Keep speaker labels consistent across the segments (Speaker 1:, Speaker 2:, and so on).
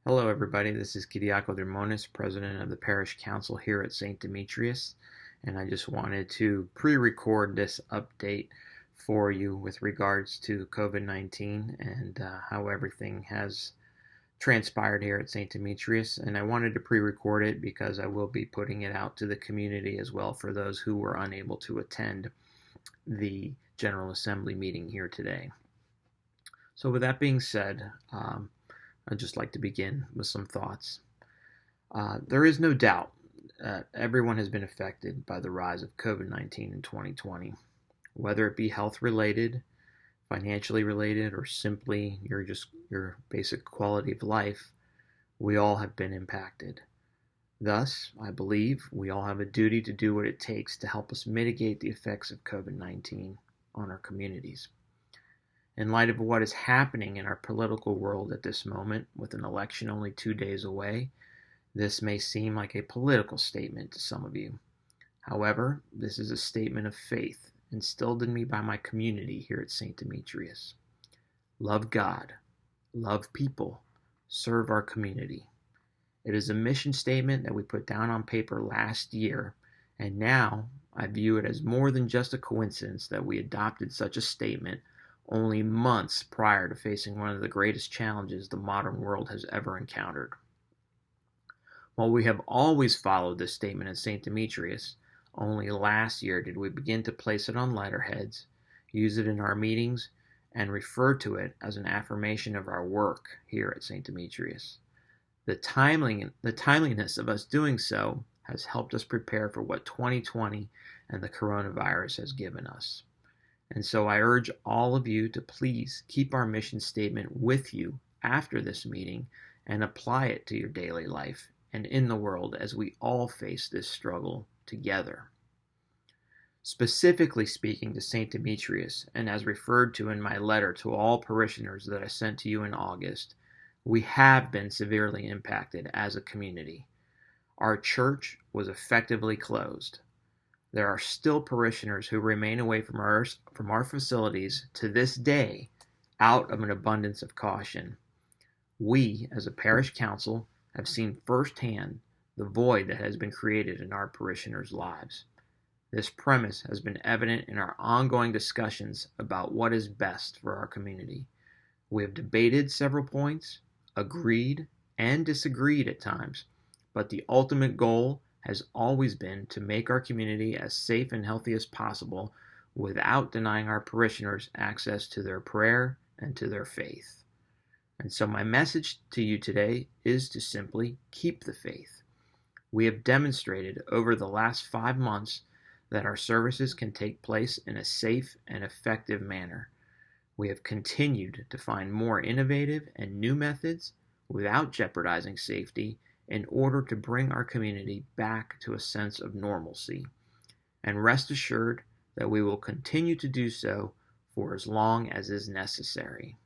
Speaker 1: Hello, everybody. This is Kyriakos Drymonis, president of the parish council here at St. Demetrius, and I just wanted to pre-record this update for you with regards to COVID-19 and how everything has transpired here at St. Demetrius. And I wanted to pre-record it because I will be putting it out to the community as well for those who were unable to attend the General Assembly meeting here today. So with that being said, I'd just like to begin with some thoughts. There is no doubt everyone has been affected by the rise of COVID-19 in 2020, whether it be health related, financially related, or simply your basic quality of life. We all have been impacted. Thus, I believe we all have a duty to do what it takes to help us mitigate the effects of COVID-19 on our communities. In light of what is happening in our political world at this moment, with an election only 2 days away, this may seem like a political statement to some of you. However, this is a statement of faith instilled in me by my community here at St. Demetrius. Love God, love people, serve our community. It is a mission statement that we put down on paper last year, and now I view it as more than just a coincidence that we adopted such a statement only months prior to facing one of the greatest challenges the modern world has ever encountered. While we have always followed this statement at St. Demetrius, only last year did we begin to place it on letterheads, use it in our meetings, and refer to it as an affirmation of our work here at St. Demetrius. The timeliness of us doing so has helped us prepare for what 2020 and the coronavirus has given us. And so I urge all of you to please keep our mission statement with you after this meeting and apply it to your daily life and in the world as we all face this struggle together. Specifically speaking to St. Demetrius, and as referred to in my letter to all parishioners that I sent to you in August, we have been severely impacted as a community. Our church was effectively closed. There are still parishioners who remain away from our facilities to this day out of an abundance of caution. We, as a parish council, have seen firsthand the void that has been created in our parishioners' lives. This premise has been evident in our ongoing discussions about what is best for our community. We have debated several points, agreed and disagreed at times, but the ultimate goal has always been to make our community as safe and healthy as possible without denying our parishioners access to their prayer and to their faith. And so my message to you today is to simply keep the faith. We have demonstrated over the last 5 months that our services can take place in a safe and effective manner. We have continued to find more innovative and new methods without jeopardizing safety in order to bring our community back to a sense of normalcy. And rest assured that we will continue to do so for as long as is necessary.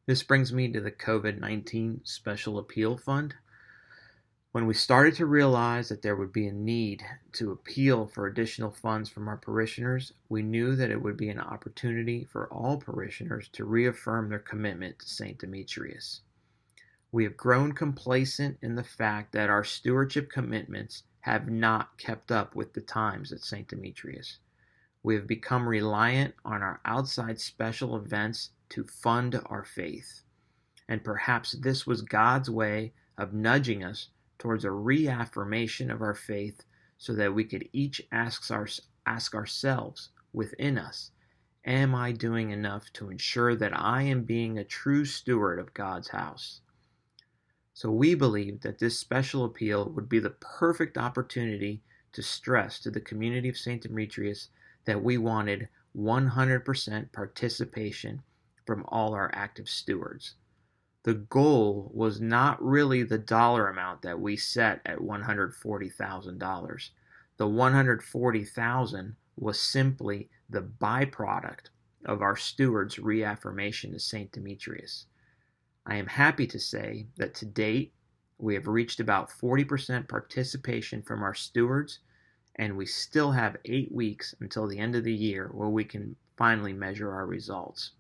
Speaker 1: This brings me to the COVID-19 Special Appeal Fund. When we started to realize that there would be a need to appeal for additional funds from our parishioners, we knew that it would be an opportunity for all parishioners to reaffirm their commitment to St. Demetrius. We have grown complacent in the fact that our stewardship commitments have not kept up with the times at St. Demetrius. We have become reliant on our outside special events to fund our faith. And perhaps this was God's way of nudging us towards a reaffirmation of our faith so that we could each ask ourselves within us, am I doing enough to ensure that I am being a true steward of God's house? So we believed that this special appeal would be the perfect opportunity to stress to the community of St. Demetrius that we wanted 100% participation from all our active stewards. The goal was not really the dollar amount that we set at $140,000. The $140,000 was simply the byproduct of our stewards' reaffirmation to St. Demetrius. I am happy to say that to date, we have reached about 40% participation from our stewards, and we still have 8 weeks until the end of the year where we can finally measure our results.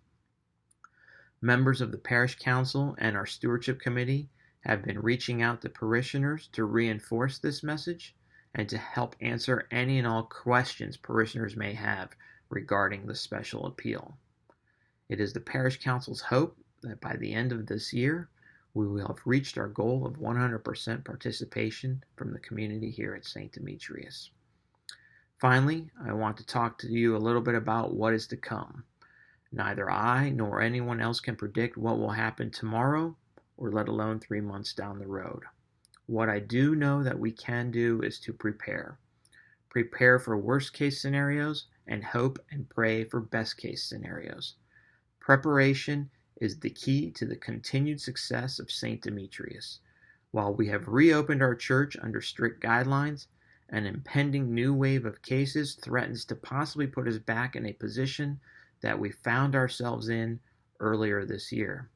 Speaker 1: Members of the parish council and our stewardship committee have been reaching out to parishioners to reinforce this message and to help answer any and all questions parishioners may have regarding the special appeal. It is the parish council's hope that by the end of this year, we will have reached our goal of 100% participation from the community here at St. Demetrius. Finally, I want to talk to you a little bit about what is to come. Neither I nor anyone else can predict what will happen tomorrow, or let alone 3 months down the road. What I do know that we can do is to prepare. Prepare for worst case scenarios and hope and pray for best case scenarios. Preparation is the key to the continued success of St. Demetrius. While we have reopened our church under strict guidelines, an impending new wave of cases threatens to possibly put us back in a position that we found ourselves in earlier this year.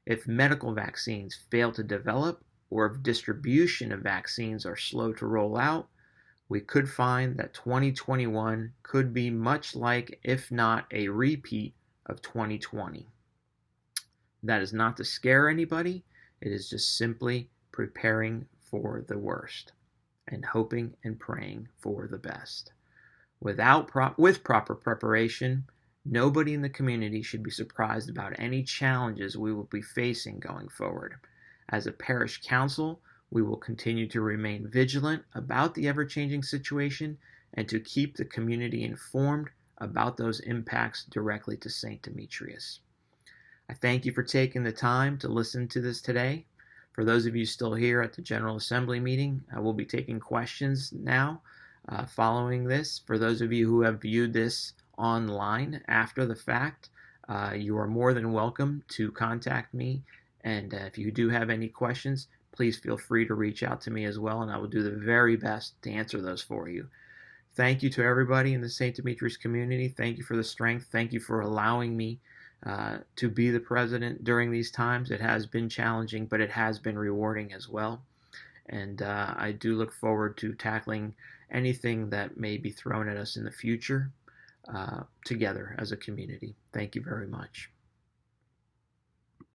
Speaker 1: If medical vaccines fail to develop, or if distribution of vaccines are slow to roll out, we could find that 2021 could be much like, if not a repeat of 2020. That is not to scare anybody, it is just simply preparing for the worst and hoping and praying for the best. With proper preparation, nobody in the community should be surprised about any challenges we will be facing going forward. As a parish council, we will continue to remain vigilant about the ever-changing situation and to keep the community informed about those impacts directly to St. Demetrius. I thank you for taking the time to listen to this today. For those of you still here at the General Assembly meeting, I will be taking questions now following this. For those of you who have viewed this online after the fact, you are more than welcome to contact me. And if you do have any questions, please feel free to reach out to me as well, and I will do the very best to answer those for you. Thank you to everybody in the St. Demetrius community. Thank you for the strength. Thank you for allowing me to be the president during these times. It has been challenging, but it has been rewarding as well. And I do look forward to tackling anything that may be thrown at us in the future together as a community. Thank you very much.